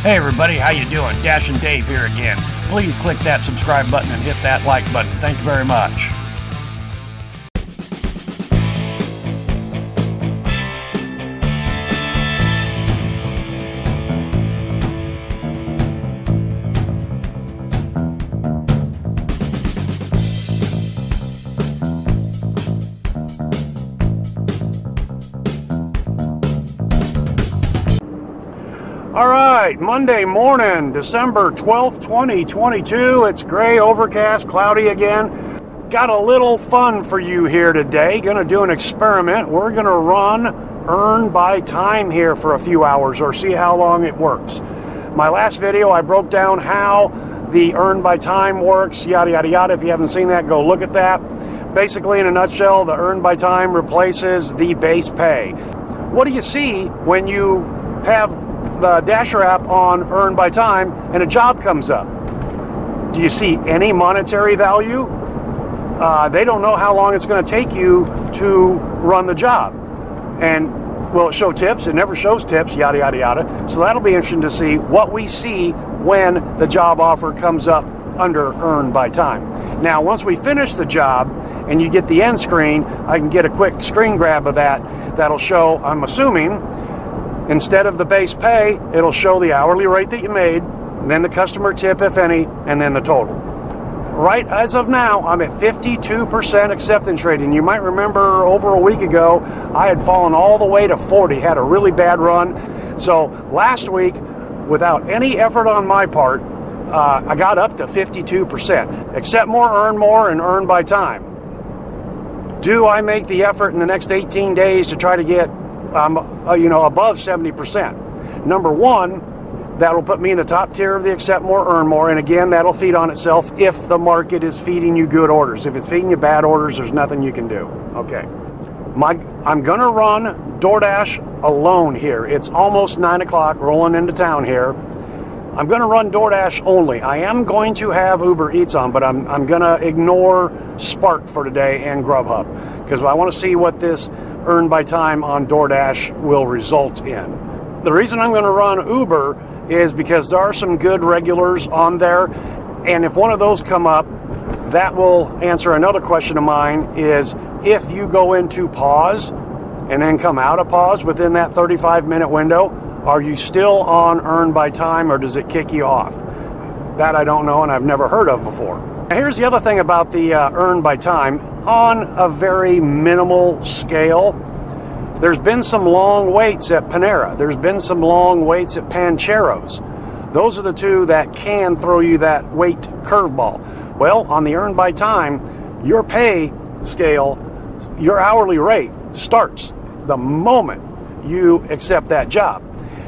Hey everybody, how you doing? Dashin Dave here again. Please click that subscribe button and hit that like button. Thank you very much. All right, Monday morning, December 12th, 2022. It's gray, overcast, cloudy again. Got a little fun for you here today. Gonna do an experiment. We're gonna run earn by time here for a few hours or see how long it works. My last video, I broke down how the earn by time works, yada, yada, yada. If you haven't seen that, go look at that. Basically, in a nutshell, the earn by time replaces the base pay. What do you see when you have the Dasher app on earn by time and a job comes up? Do you see any monetary value? They don't know how long it's going to take you to run the job. And will it show tips? It never shows tips, yada, yada, yada. So that'll be interesting to see what we see when the job offer comes up under earn by time. Now, once we finish the job and you get the end screen, I can get a quick screen grab of that. That'll show, I'm assuming, instead of the base pay, it'll show the hourly rate that you made, then the customer tip, if any, and then the total. Right as of now, I'm at 52% acceptance rate. And you might remember over a week ago, I had fallen all the way to 40, had a really bad run. So last week, without any effort on my part, I got up to 52%. Accept more, and earn by time. Do I make the effort in the next 18 days to try to get above 70%. Number one, that'll put me in the top tier of the accept more, earn more, and again, that'll feed on itself if the market is feeding you good orders. If it's feeding you bad orders, there's nothing you can do. Okay. I'm gonna run Doordash alone here. It's almost 9 o'clock, rolling into town here. I'm gonna run Doordash only. I am going to have Uber Eats on, but I'm gonna ignore Spark for today and Grubhub, because I want to see what this earn by time on Doordash will result in. The reason I'm going to run Uber is because there are some good regulars on there, and if one of those come up, that will answer another question of mine, is if you go into pause and then come out of pause within that 35-minute window, are you still on earn by time, or does it kick you off? That I don't know, and I've never heard of before. Now, here's the other thing about the earn by time. On a very minimal scale, there's been some long waits at Panera. There's been some long waits at Pancheros. Those are the two that can throw you that weight curveball. Well, on the earn by time, your pay scale, your hourly rate starts the moment you accept that job.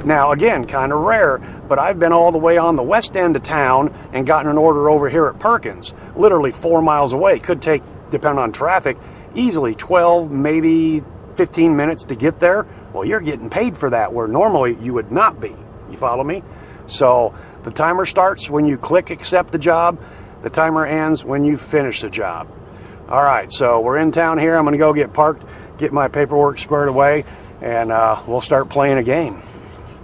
Now, again, kind of rare, but I've been all the way on the west end of town and gotten an order over here at Perkins, literally 4 miles away. Could take, depending on traffic, easily 12, maybe 15 minutes to get there. Well, you're getting paid for that, where normally you would not be. You follow me? So the timer starts when you click accept the job. The timer ends when you finish the job. All right, so we're in town here. I'm going to go get parked, get my paperwork squared away, and we'll start playing a game.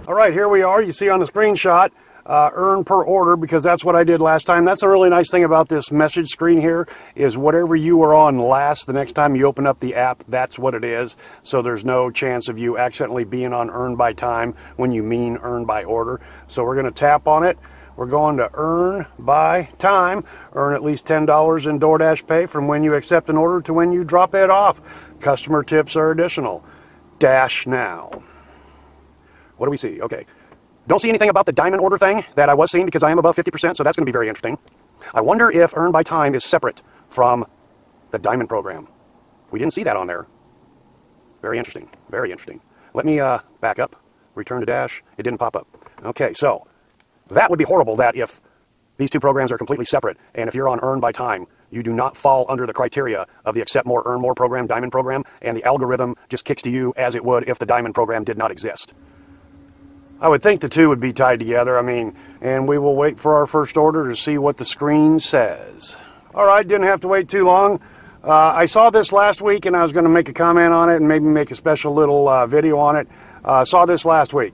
All right, here we are. You see on the screenshot, earn per order, because that's what I did last time. That's a really nice thing about this message screen here, is whatever you were on last, the next time you open up the app, that's what it is. So there's no chance of you accidentally being on earn by time when you mean earn by order. So we're going to tap on it. We're going to earn by time. Earn at least $10 in Doordash pay from when you accept an order to when you drop it off. Customer tips are additional. Dash now. What do we see? Okay. Don't see anything about the diamond order thing that I was seeing, because I am above 50%, so that's going to be very interesting. I wonder if earn by time is separate from the diamond program. We didn't see that on there. Very interesting. Very interesting. Let me back up. Return to Dash. It didn't pop up. Okay, so that would be horrible, that if these two programs are completely separate, and if you're on earn by time, you do not fall under the criteria of the accept more, earn more program, diamond program, and the algorithm just kicks to you as it would if the diamond program did not exist. I would think the two would be tied together. I mean, and we will wait for our first order to see what the screen says. All right, didn't have to wait too long. I saw this last week, and I was going to make a comment on it and maybe make a special little video on it. Saw this last week.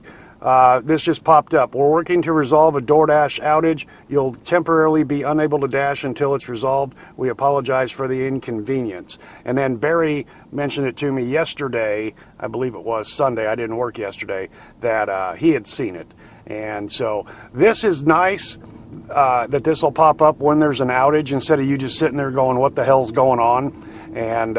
This just popped up. We're working to resolve a Doordash outage. You'll temporarily be unable to dash until it's resolved. We apologize for the inconvenience. And then Barry mentioned it to me yesterday, I believe it was Sunday, I didn't work yesterday, that he had seen it. And so this is nice, that this will pop up when there's an outage instead of you just sitting there going, what the hell's going on? And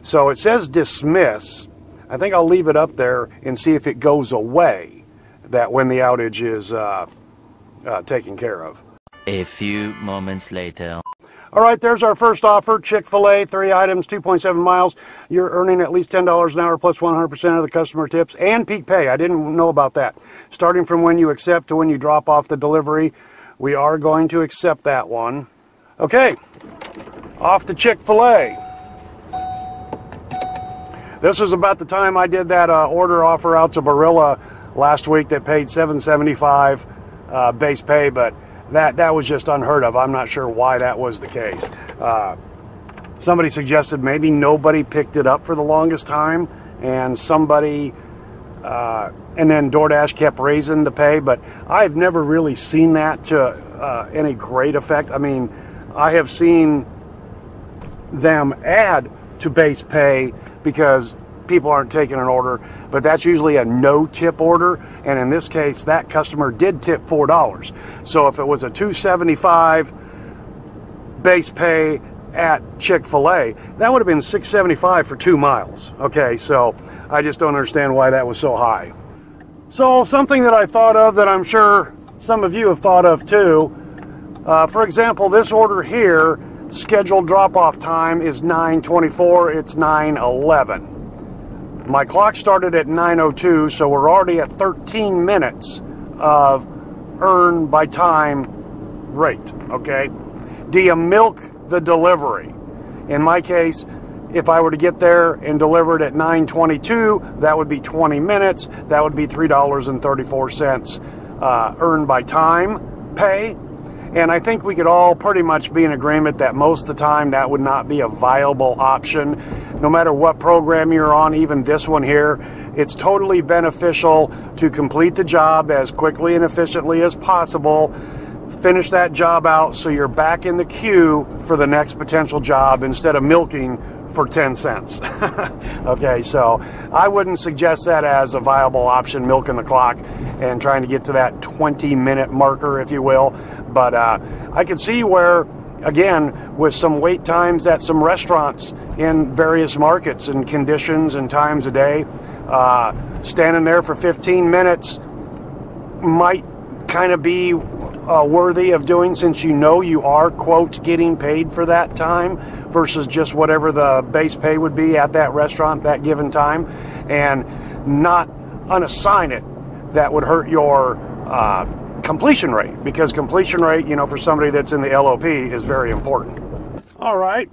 so it says dismiss. I think I'll leave it up there and see if it goes away, that when the outage is taken care of. A few moments later. All right, there's our first offer. Chick-fil-A, 3 items, 2.7 miles. You're earning at least $10 an hour plus 100% of the customer tips and peak pay. I didn't know about that. Starting from when you accept to when you drop off the delivery, we are going to accept that one. Okay, off to Chick-fil-A. This was about the time I did that order offer out to Barilla last week that paid $7.75 base pay, but that was just unheard of. I'm not sure why that was the case. Somebody suggested maybe nobody picked it up for the longest time, and somebody, and then DoorDash kept raising the pay, but I've never really seen that to any great effect. I mean, I have seen them add to base pay because people aren't taking an order, but that's usually a no tip order, and in this case that customer did tip $4. So if it was a $2.75 base pay at Chick-fil-A, that would have been $6.75 for 2 miles. Okay, so I just don't understand why that was so high. So something that I thought of that I'm sure some of you have thought of too, for example, this order here, scheduled drop-off time is 9:24, it's 9:11. My clock started at 9:02, so we're already at 13 minutes of earn by time rate, okay? Do you milk the delivery? In my case, if I were to get there and deliver it at 9:22, that would be 20 minutes. That would be $3.34 earned by time pay. And I think we could all pretty much be in agreement that most of the time that would not be a viable option. No matter what program you're on, even this one here, it's totally beneficial to complete the job as quickly and efficiently as possible, finish that job out so you're back in the queue for the next potential job instead of milking for 10 cents. Okay, so I wouldn't suggest that as a viable option, milking the clock and trying to get to that 20-minute marker, if you will. But I can see where, again, with some wait times at some restaurants in various markets and conditions and times a day, standing there for 15 minutes might kind of be worthy of doing, since you know you are, quote, getting paid for that time versus just whatever the base pay would be at that restaurant that given time, and not unassign it. That would hurt your completion rate, because completion rate, you know, for somebody that's in the LOP is very important. All right,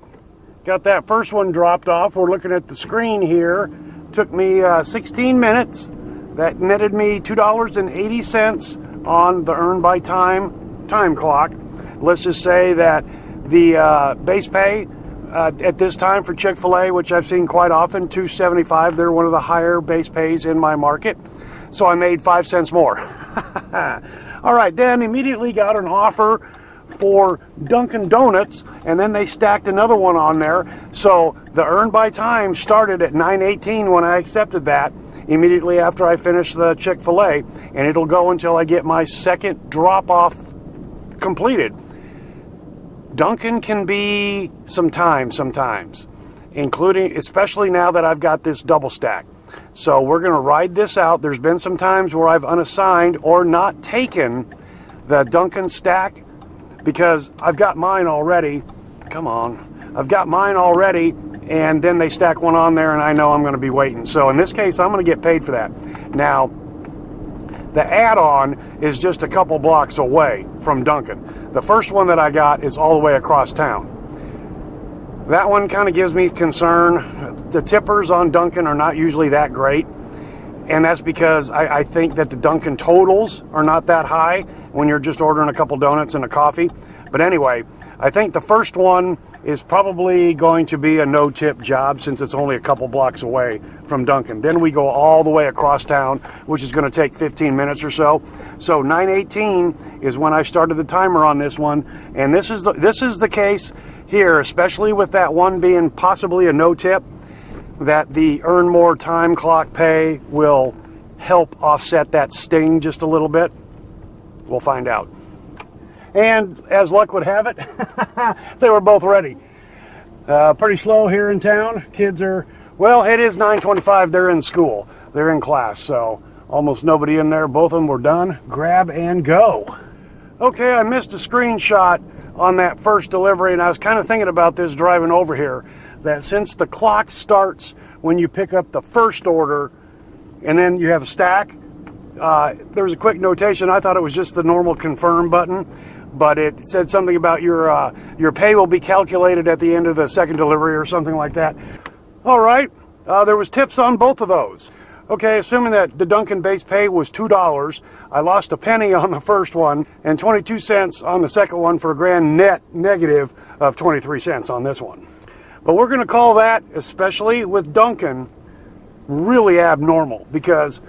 got that first one dropped off. We're looking at the screen here. Took me 16 minutes. That netted me $2.80 on the earn by time clock. Let's just say that the base pay at this time for Chick-fil-A, which I've seen quite often, $2.75. They're one of the higher base pays in my market. So I made 5 cents more. All right, then immediately got an offer for Dunkin' Donuts, and then they stacked another one on there. So the earn by time started at 9:18 when I accepted that, immediately after I finished the Chick-fil-A, and it'll go until I get my second drop-off completed. Dunkin' can be some time sometimes, including, especially now that I've got this double stack. So we're going to ride this out. There's been some times where I've unassigned or not taken the Dunkin' stack because I've got mine already. Come on. I've got mine already, and then they stack one on there, and I know I'm going to be waiting. So in this case, I'm going to get paid for that. Now, the add-on is just a couple blocks away from Dunkin'. The first one that I got is all the way across town. That one kind of gives me concern. The tippers on Dunkin' are not usually that great, and that's because I think that the Dunkin' totals are not that high when you're just ordering a couple donuts and a coffee. But anyway, I think the first one is probably going to be a no-tip job since it's only a couple blocks away from Dunkin'. Then we go all the way across town, which is going to take 15 minutes or so. So 9:18 is when I started the timer on this one, and this is the case here, especially with that one being possibly a no-tip, that the earn more time clock pay will help offset that sting just a little bit. We'll find out. And as luck would have it, they were both ready. Pretty slow here in town. Kids are, well, it is 9:25. They're in school. They're in class, so almost nobody in there. Both of them were done. Grab and go. Okay, I missed a screenshot on that first delivery, and I was kind of thinking about this driving over here, that since the clock starts when you pick up the first order and then you have a stack, there was a quick notation. I thought it was just the normal confirm button, but it said something about your pay will be calculated at the end of the second delivery or something like that. All right, there was tips on both of those. Okay, assuming that the Dunkin' base pay was $2, I lost a penny on the first one and 22 cents on the second one for a grand net negative of 23 cents on this one. But we're going to call that, especially with Dunkin', really abnormal, because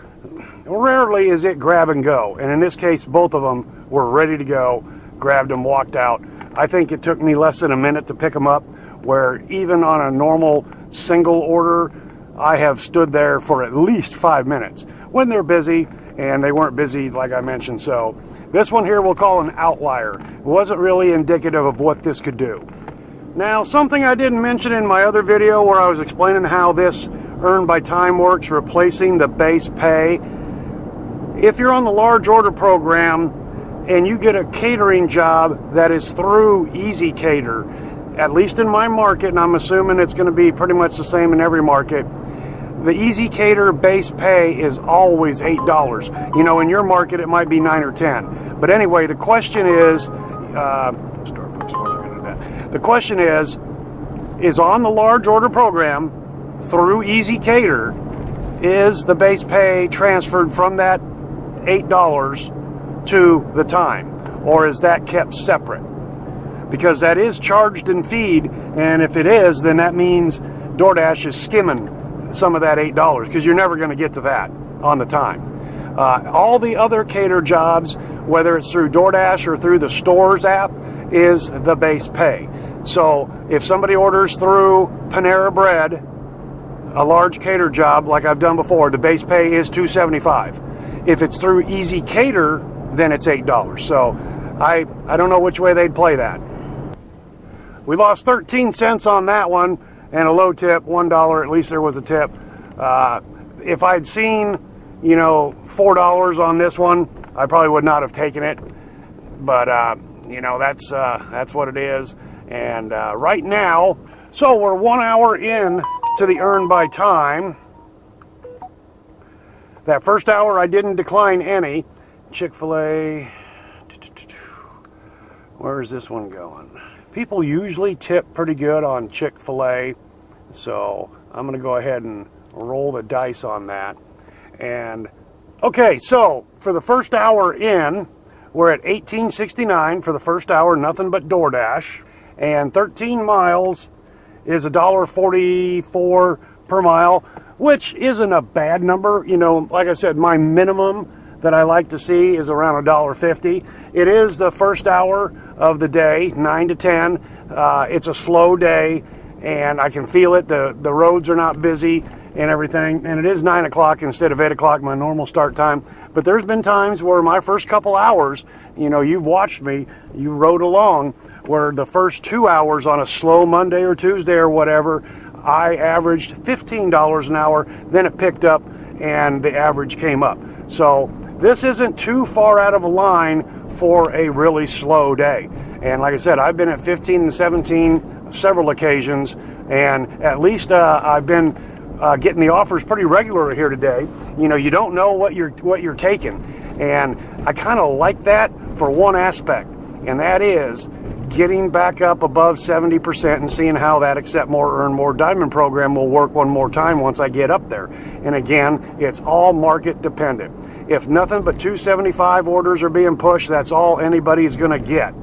rarely is it grab and go. And in this case, both of them were ready to go, grabbed them, walked out. I think it took me less than a minute to pick them up, where even on a normal single order, I have stood there for at least 5 minutes when they're busy, and they weren't busy like I mentioned. So this one here we'll call an outlier. It wasn't really indicative of what this could do. Now, something I didn't mention in my other video where I was explaining how this earn by time works, replacing the base pay. If you're on the large order program and you get a catering job that is through EasyCater, at least in my market, and I'm assuming it's going to be pretty much the same in every market, the EasyCater base pay is always $8. You know, in your market it might be 9 or 10. But anyway, the question is, the question is on the large order program through EasyCater, is the base pay transferred from that $8 to the time, or is that kept separate? Because that is charged in feed, and if it is, then that means DoorDash is skimming some of that $8, because you're never going to get to that on the time. All the other cater jobs, whether it's through DoorDash or through the Stores app, is the base pay. So if somebody orders through Panera Bread, a large cater job like I've done before, the base pay is $2.75. If it's through EasyCater, then it's $8. So I don't know which way they'd play that. We lost 13 cents on that one, and a low tip, $1. At least there was a tip. If I'd seen, you know, $4 on this one, I probably would not have taken it. But you know, that's what it is. And right now, so we're 1 hour in to the earn by time. That first hour I didn't decline any. Chick-fil-A, where is this one going? People usually tip pretty good on Chick-fil-A, so I'm going to go ahead and roll the dice on that. And okay, so for the first hour in, we're at $18.69 for the first hour, nothing but DoorDash, and 13 miles is $1.44 per mile, which isn't a bad number. You know, like I said, my minimum that I like to see is around $1.50. It is the first hour of the day, 9 to 10. It's a slow day, and I can feel it. The roads are not busy and everything, and it is 9 o'clock instead of 8 o'clock, my normal start time. But there's been times where my first couple hours, you know, you've watched me, you rode along, where the first 2 hours on a slow Monday or Tuesday or whatever, I averaged $15 an hour, then it picked up and the average came up. So this isn't too far out of a line for a really slow day. And like I said, I've been at 15 and 17 several occasions, and at least I've been getting the offers pretty regular here today. You know, you don't know what you're taking, and I kind of like that for one aspect, and that is getting back up above 70% and seeing how that Accept More, Earn More Diamond program will work one more time once I get up there. And again, it's all market dependent. If nothing but 275 orders are being pushed, that's all anybody's going to get.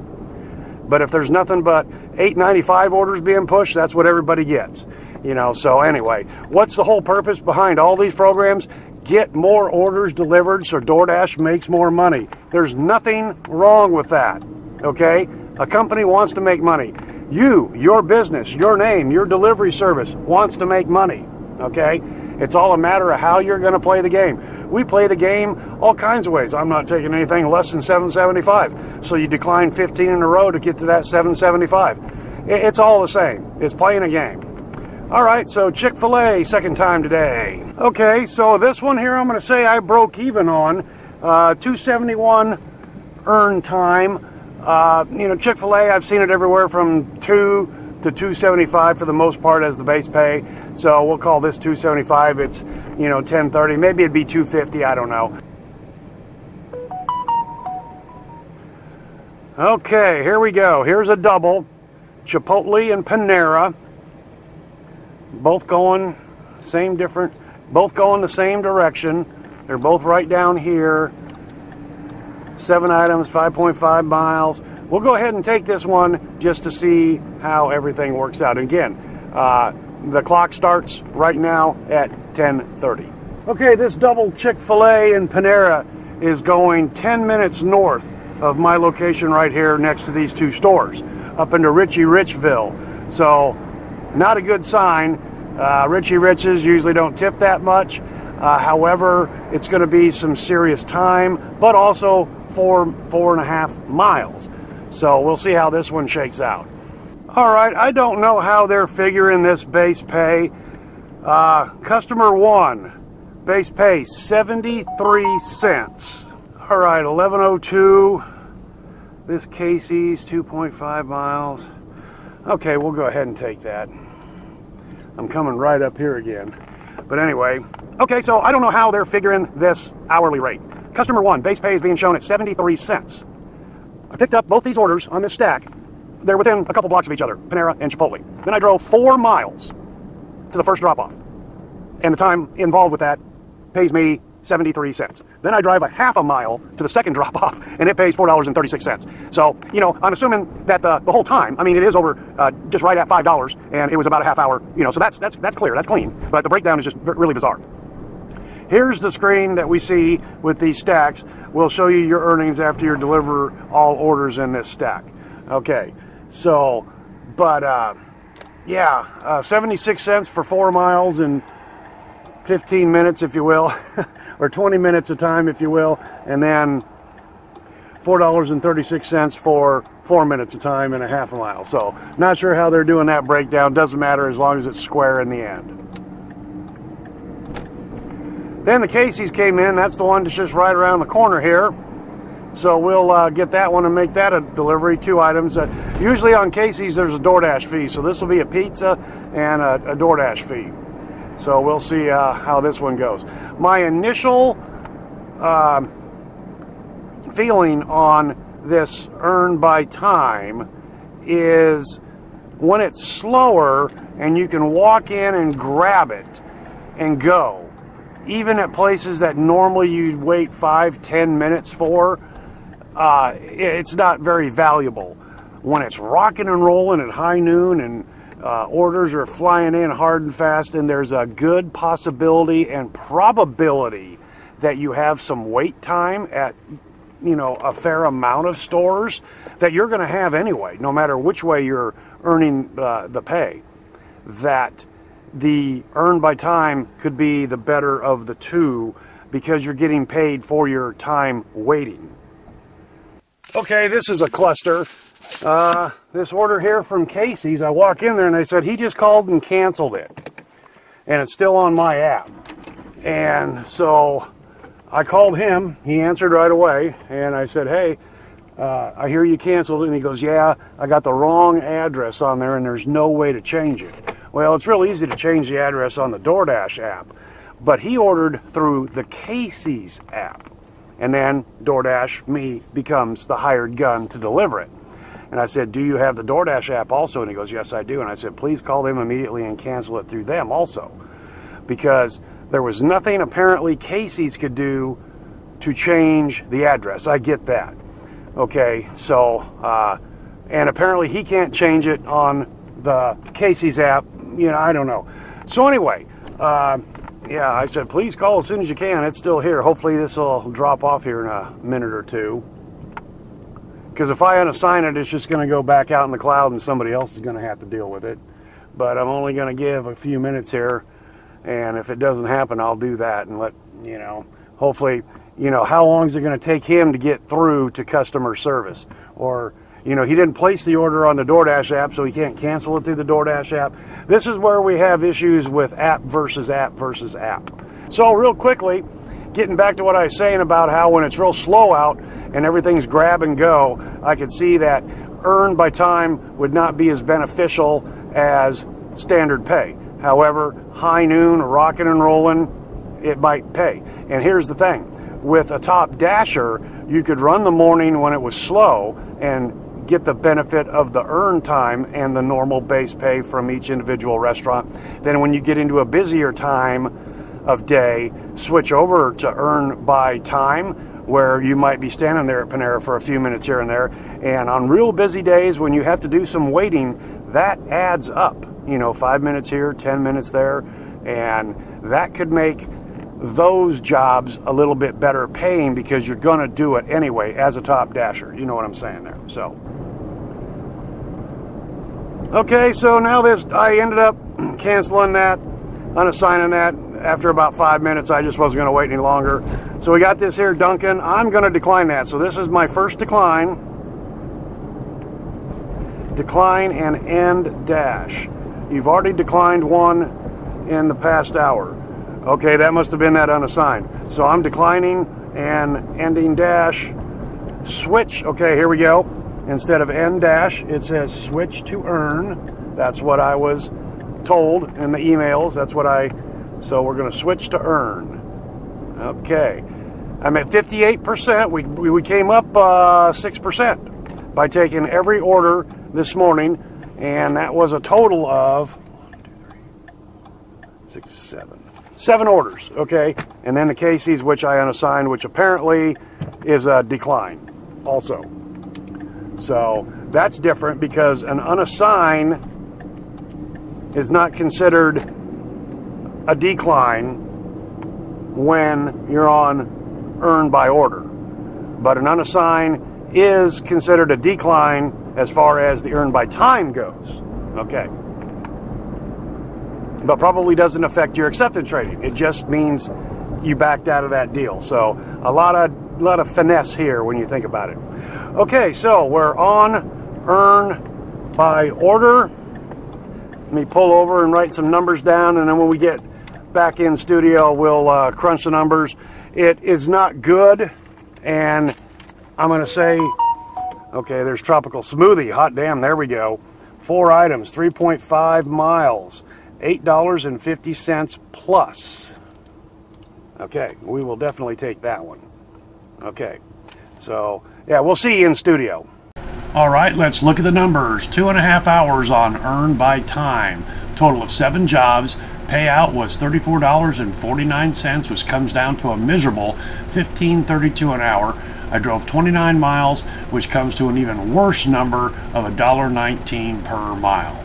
But if there's nothing but $8.95 orders being pushed, that's what everybody gets. You know, so anyway, what's the whole purpose behind all these programs? Get more orders delivered so DoorDash makes more money. There's nothing wrong with that, okay? A company wants to make money. You, your business, your name, your delivery service wants to make money, okay? It's all a matter of how you're going to play the game. We play the game all kinds of ways. I'm not taking anything less than $7.75. So you decline 15 in a row to get to that $7.75. It's all the same. It's playing a game. All right, so Chick-fil-A, second time today. Okay, so this one here I'm going to say I broke even on. $2.71 earn time. You know, Chick-fil-A, I've seen it everywhere from $2 to $2.75 for the most part as the base pay. So we'll call this $2.75. It's, you know, $10.30. Maybe it'd be $2.50. I don't know. Okay, here we go. Here's a double. Chipotle and Panera. Both going both going the same direction. They're both right down here. 7 items, 5.5 miles. We'll go ahead and take this one just to see how everything works out. Again, the clock starts right now at 10:30. Okay, this double Chick-fil-A and Panera is going 10 minutes north of my location right here next to these two stores, up into Richie Richville. So, not a good sign. Richie Riches usually don't tip that much. However, it's going to be some serious time, but also 4.5 miles. So we'll see how this one shakes out. All right, I don't know how they're figuring this base pay. Customer 1, base pay 73 cents. All right, 11:02. This Casey's 2.5 miles. Okay, we'll go ahead and take that. I'm coming right up here again. But anyway, okay, so I don't know how they're figuring this hourly rate. Customer 1, base pay is being shown at 73 cents. I picked up both these orders on this stack. They're within a couple blocks of each other, Panera and Chipotle. Then I drove 4 miles to the first drop-off. And the time involved with that pays me 73 cents. Then I drive a half a mile to the second drop-off, and it pays $4.36. So, you know, I'm assuming that the whole time, I mean, it is over just right at $5, and it was about a half hour, you know, so that's clear, that's clean. But the breakdown is just really bizarre. Here's the screen that we see with these stacks. We'll show you your earnings after you deliver all orders in this stack. Okay, so, but, yeah, 76 cents for 4 miles and 15 minutes, if you will, or 20 minutes of time, if you will, and then $4.36 for 4 minutes of time and a half a mile. So, not sure how they're doing that breakdown. Doesn't matter as long as it's square in the end. Then the Casey's came in. That's the one that's just right around the corner here. So we'll get that one and make that a delivery, 2 items. Usually on Casey's there's a DoorDash fee, so this will be a pizza and a DoorDash fee. So we'll see how this one goes. My initial feeling on this earn by time is when it's slower and you can walk in and grab it and go. Even at places that normally you'd wait 5-10 minutes for, it's not very valuable. When it's rocking and rolling at high noon and orders are flying in hard and fast, and there's a good possibility and probability that you have some wait time at, you know, a fair amount of stores that you're going to have anyway, no matter which way you're earning the pay, that the earn by time could be the better of the two because you're getting paid for your time waiting. Okay, this is a cluster. This order here from Casey's, I walk in there and they said he just called and canceled it. And it's still on my app. And so I called him, he answered right away, and I said, hey, I hear you canceled it. And he goes, yeah, I got the wrong address on there and there's no way to change it. Well, it's real easy to change the address on the DoorDash app, but he ordered through the Casey's app. And then DoorDash, me, becomes the hired gun to deliver it. And I said, do you have the DoorDash app also? And he goes, yes, I do. And I said, please call them immediately and cancel it through them also. Because there was nothing apparently Casey's could do to change the address. I get that. Okay, so, and apparently he can't change it on the Casey's app. You know, I don't know. So anyway, yeah, I said, please call as soon as you can. It's still here. Hopefully this will drop off here in a minute or two. Because if I unassign it, it's just going to go back out in the cloud and somebody else is going to have to deal with it. But I'm only going to give a few minutes here. And if it doesn't happen, I'll do that and let, you know, hopefully, you know, how long is it going to take him to get through to customer service? Or, you know, he didn't place the order on the Doordash app, so he can't cancel it through the Doordash app. This is where we have issues with app versus app versus app. So real quickly, getting back to what I was saying about how when it's real slow out and everything's grab and go, I could see that earned by time would not be as beneficial as standard pay. However, high noon, rocking and rolling, it might pay. And here's the thing. With a top dasher, you could run the morning when it was slow and get the benefit of the earn time and the normal base pay from each individual restaurant. Then when you get into a busier time of day, switch over to earn by time, where you might be standing there at Panera for a few minutes here and there. And on real busy days when you have to do some waiting, that adds up. You know, 5 minutes here, 10 minutes there, and that could make those jobs a little bit better paying because you're going to do it anyway as a top dasher. You know what I'm saying there. So okay, so now this, I ended up canceling that, unassigning that after about 5 minutes. I just wasn't going to wait any longer. So we got this here, Duncan. I'm going to decline that. So this is my first decline. Decline and end dash. You've already declined one in the past hour. Okay, that must have been that unassigned. So I'm declining and ending dash. Switch. Okay, here we go. Instead of end dash, it says switch to earn. That's what I was told in the emails. That's what so we're going to switch to earn. Okay. I'm at 58%. We came up 6% by taking every order this morning, and that was a total of 7 orders, okay? And then the Casey's, which I unassigned, which apparently is a decline also. So that's different because an unassigned is not considered a decline when you're on earn by order. But an unassigned is considered a decline as far as the earn by time goes. Okay. But probably doesn't affect your acceptance rating. It just means you backed out of that deal. So a lot of finesse here when you think about it. Okay, so we're on earn by order. Let me pull over and write some numbers down, and then when we get back in studio, we'll crunch the numbers. It is not good, and I'm going to say, okay, there's tropical smoothie. Hot damn, there we go. 4 items, 3.5 miles, $8.50 plus. Okay, we will definitely take that one. Okay, so yeah, we'll see you in studio. All right, let's look at the numbers. 2.5 hours on earn by time. Total of 7 jobs. Payout was $34.49, which comes down to a miserable $15.32 an hour. I drove 29 miles, which comes to an even worse number of $1.19 per mile.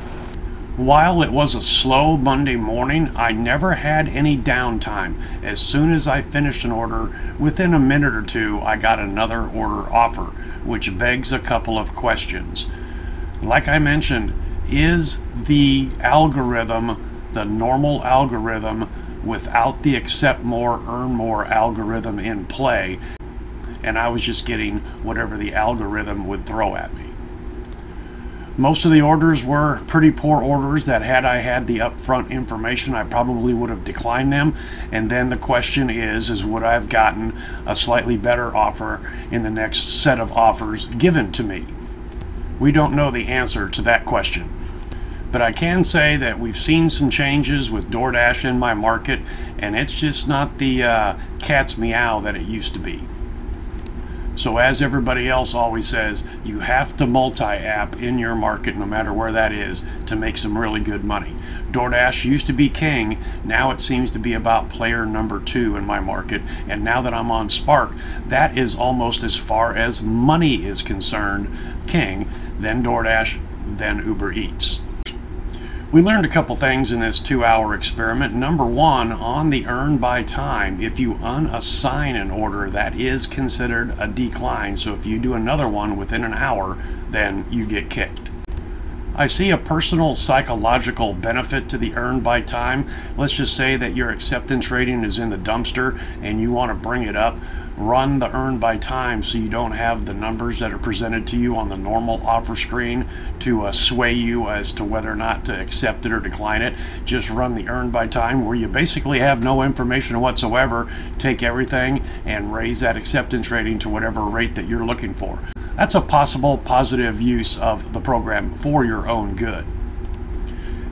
While it was a slow Monday morning, I never had any downtime. As soon as I finished an order, within a minute or two, I got another order offer, which begs a couple of questions. Like I mentioned, is the algorithm the normal algorithm without the accept more, earn more algorithm in play? And I was just getting whatever the algorithm would throw at me. Most of the orders were pretty poor orders that had I had the upfront information, I probably would have declined them. And then the question is would I have gotten a slightly better offer in the next set of offers given to me? We don't know the answer to that question. But I can say that we've seen some changes with Doordash in my market, and it's just not the cat's meow that it used to be. So as everybody else always says, you have to multi-app in your market, no matter where that is, to make some really good money. Doordash used to be king. Now it seems to be about player number 2 in my market. And now that I'm on Spark, that is almost, as far as money is concerned, king. then DoorDash, then Uber Eats. We learned a couple things in this 2-hour experiment. Number one, on the earn by time, if you unassign an order, that is considered a decline. So if you do another one within an hour, then you get kicked. I see a personal psychological benefit to the earn by time. Let's just say that your acceptance rating is in the dumpster and you want to bring it up. Run the earn by time so you don't have the numbers that are presented to you on the normal offer screen to sway you as to whether or not to accept it or decline it. Just run the earn by time where you basically have no information whatsoever. Take everything and raise that acceptance rating to whatever rate that you're looking for. That's a possible positive use of the program for your own good.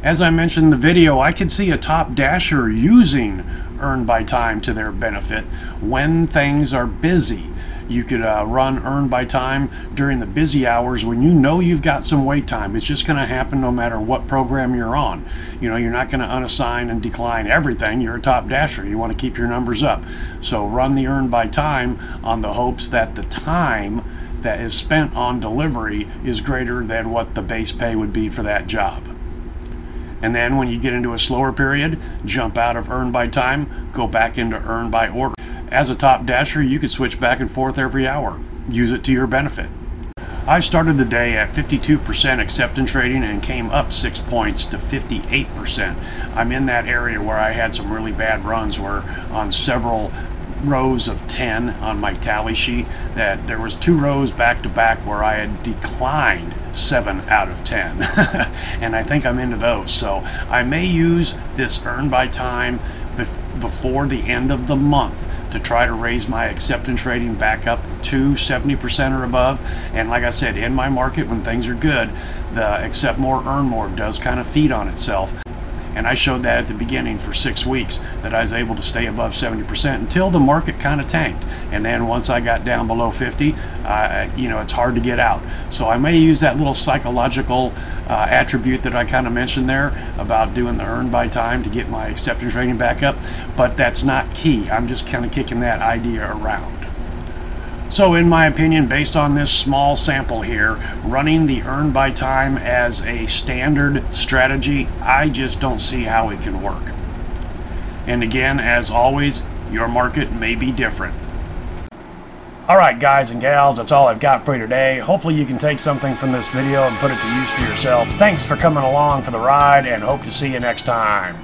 As I mentioned in the video, I could see a top dasher using earn by time to their benefit when things are busy. You could run earn by time during the busy hours when you know you've got some wait time. It's just going to happen no matter what program you're on. You know, you're not going to unassign and decline everything. You're a top dasher. You want to keep your numbers up. So run the earn by time on the hopes that the time that is spent on delivery is greater than what the base pay would be for that job. And then when you get into a slower period, jump out of earn by time, go back into earn by order. As a top dasher, you could switch back and forth every hour. Use it to your benefit. I started the day at 52% acceptance rating and came up 6 points to 58%. I'm in that area where I had some really bad runs where on several rows of 10 on my tally sheet that there was 2 rows back to back where I had declined 7 out of 10 and I think I'm into those. So I may use this earn by time before the end of the month to try to raise my acceptance rating back up to 70% or above. And like I said, in my market when things are good, the accept more earn more does kind of feed on itself. And I showed that at the beginning for 6 weeks that I was able to stay above 70% until the market kind of tanked. And then once I got down below 50, you know, it's hard to get out. So I may use that little psychological attribute that I kind of mentioned there about doing the earn by time to get my acceptance rating back up. But that's not key. I'm just kind of kicking that idea around. So in my opinion, based on this small sample here, running the earn by time as a standard strategy, I just don't see how it can work. And again, as always, your market may be different. Alright guys and gals, that's all I've got for you today. Hopefully you can take something from this video and put it to use for yourself. Thanks for coming along for the ride and hope to see you next time.